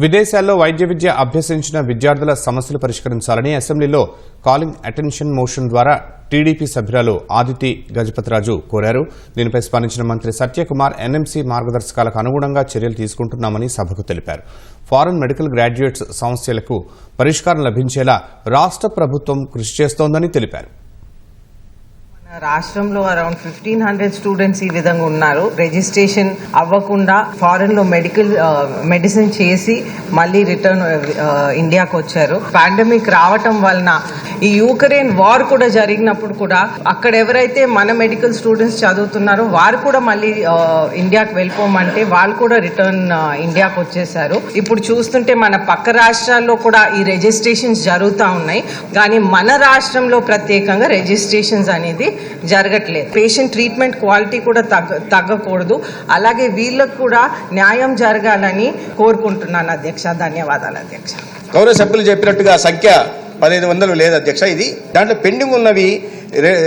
విదేశాల్లో వైద్య విద్య అభ్యసించిన విద్యార్థుల సమస్యలు పరిష్కరించాలని అసెంబ్లీలో కాలింగ్ అటెన్షన్ మోషన్ ద్వారా టీడీపీ సభ్యురాలు ఆదితి గజపతిరాజు కోరారు. దీనిపై స్పందించిన మంత్రి సత్యకుమార్ ఎన్ఎంసీ మార్గదర్శకాలకు అనుగుణంగా చర్యలు తీసుకుంటున్నామని సభకు తెలిపారు. ఫారెన్ మెడికల్ గ్రాడ్యుయేట్స్ సమస్యలకు పరిష్కారం లభించేలా రాష్ట్ర ప్రభుత్వం కృషి చేస్తోందని తెలిపారు. రాష్ట్రంలో అరౌండ్ 1500 స్టూడెంట్స్ ఈ విధంగా ఉన్నారు. రిజిస్ట్రేషన్ అవ్వకుండా ఫారెన్ లో మెడిసిన్ చేసి మళ్ళీ రిటర్న్ ఇండియాకు వచ్చారు. పాండమిక్ రావటం వలన ఈ యూక్రెయిన్ వార్ కూడా జరిగినప్పుడు కూడా అక్కడ ఎవరైతే మన మెడికల్ స్టూడెంట్స్ చదువుతున్నారో వారు కూడా మళ్ళీ ఇండియాకు వెళ్ళిపోమంటే వాళ్ళు కూడా రిటర్న్ ఇండియాకు వచ్చేసారు. ఇప్పుడు చూస్తుంటే మన పక్క రాష్ట్రాల్లో కూడా ఈ రిజిస్ట్రేషన్స్ జరుగుతూ ఉన్నాయి. కానీ మన రాష్ట్రంలో ప్రత్యేకంగా రిజిస్ట్రేషన్స్ అనేది జరగట్లేదు. పేషెంట్ ట్రీట్మెంట్ క్వాలిటీ కూడా తగ్గకూడదు. అలాగే వీళ్ళకు కూడా న్యాయం జరగాలని కోరుకుంటున్నాను అధ్యక్ష. ధన్యవాదాలు అధ్యక్ష. గౌరవ సభ్యులు చెప్పినట్టుగా సంఖ్య 1500 లేదు అధ్యక్ష. ఇది దాంట్లో పెండింగ్ ఉన్నవి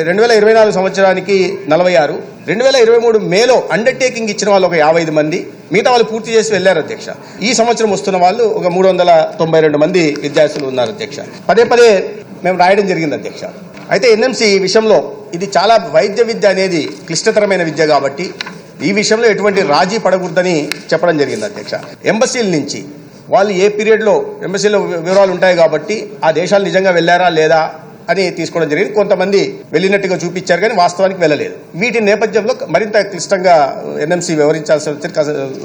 2024 సంవత్సరానికి 46, 2023 మేలో అండర్టేకింగ్ ఇచ్చిన వాళ్ళు ఒక 55 మంది, మిగతా వాళ్ళు పూర్తి చేసి వెళ్లారు అధ్యక్ష. ఈ సంవత్సరం వస్తున్న వాళ్ళు ఒక 392 మంది విద్యార్థులు ఉన్నారు అధ్యక్ష. పదే మేము రాయడం జరిగింది అధ్యక్ష. అయితే ఎన్ఎంసీ విషయంలో ఇది చాలా వైద్య విద్య అనేది క్లిష్టతరమైన విద్య కాబట్టి ఈ విషయంలో ఎటువంటి రాజీ పడకూడదని చెప్పడం జరిగింది అధ్యక్ష. ఎంబసీల నుంచి వాళ్ళు ఏ పీరియడ్లో ఎంబసీలో వివరాలు ఉంటాయి కాబట్టి ఆ దేశాలు నిజంగా వెళ్లారా లేదా అని తీసుకోవడం జరిగింది. కొంతమంది వెళ్ళినట్టుగా చూపించారు కానీ వాస్తవానికి వెళ్ళలేదు. వీటి నేపథ్యంలో మరింత క్లిష్టంగా ఎన్ఎంసీ వ్యవహరించాల్సి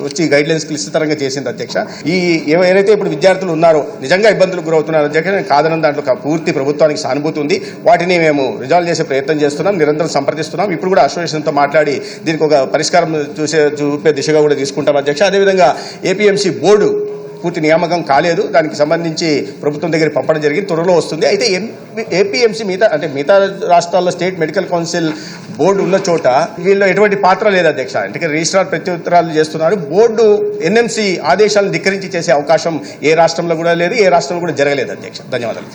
వచ్చి గైడ్ లైన్స్ క్లిష్టతరంగా చేసింది అధ్యక్ష. ఈ ఎవరైతే ఇప్పుడు విద్యార్థులు ఉన్నారో నిజంగా ఇబ్బందులకు గురవుతున్నారు అధ్యక్ష. నేను కాదనని దాంట్లో పూర్తి ప్రభుత్వానికి సానుభూతి ఉంది. వాటిని మేము రిజాల్వ్ చేసే ప్రయత్నం చేస్తున్నాం, నిరంతరం సంప్రదిస్తున్నాం. ఇప్పుడు కూడా అసోసియేషన్తో మాట్లాడి దీనికి ఒక పరిష్కారం చూపే దిశగా కూడా తీసుకుంటాం అధ్యక్ష. అదేవిధంగా ఏపీఎంసీ బోర్డు పూర్తి నియామకం కాలేదు. దానికి సంబంధించి ప్రభుత్వం దగ్గర పంపడం జరిగింది, త్వరలో వస్తుంది. అయితే ఏపీఎంసీ మిగతా రాష్ట్రాల్లో స్టేట్ మెడికల్ కౌన్సిల్ బోర్డు ఉన్న చోట వీళ్ళు ఎటువంటి పాత్ర లేదు అధ్యక్ష. అంటే రిజిస్ట్రార్ ప్రత్యుత్తరాలు చేస్తున్నారు. బోర్డు ఎన్ఎంసీ ఆదేశాలను ధిక్కరించి చేసే అవకాశం ఏ రాష్ట్రంలో కూడా లేదు, ఏ రాష్ట్రంలో కూడా జరగలేదు అధ్యక్ష. ధన్యవాదాలు.